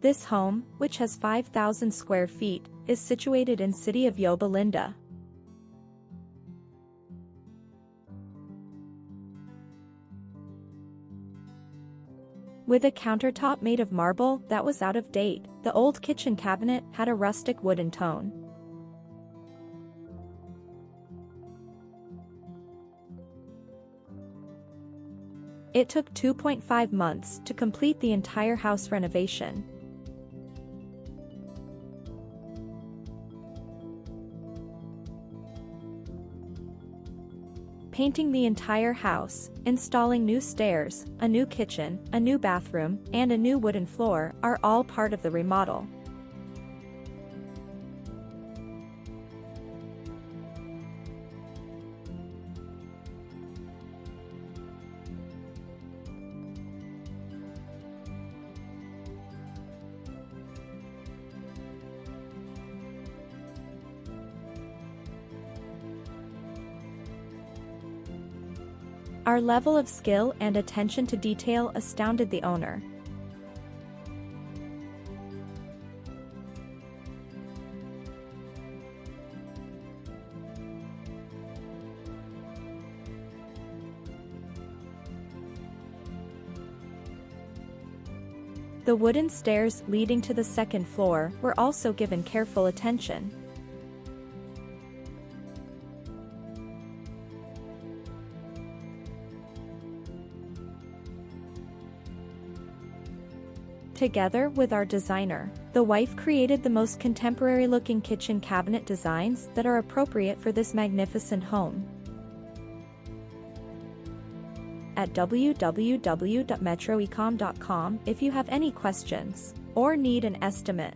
This home, which has 5,000 square feet, is situated in city of Yorba Linda. With a countertop made of marble that was out of date, the old kitchen cabinet had a rustic wooden tone. It took 2.5 months to complete the entire house renovation. Painting the entire house, installing new stairs, a new kitchen, a new bathroom, and a new wooden floor are all part of the remodel. Our level of skill and attention to detail astounded the owner. The wooden stairs leading to the second floor were also given careful attention. Together with our designer, the wife created the most contemporary-looking kitchen cabinet designs that are appropriate for this magnificent home. At www.metroecom.com if you have any questions or need an estimate.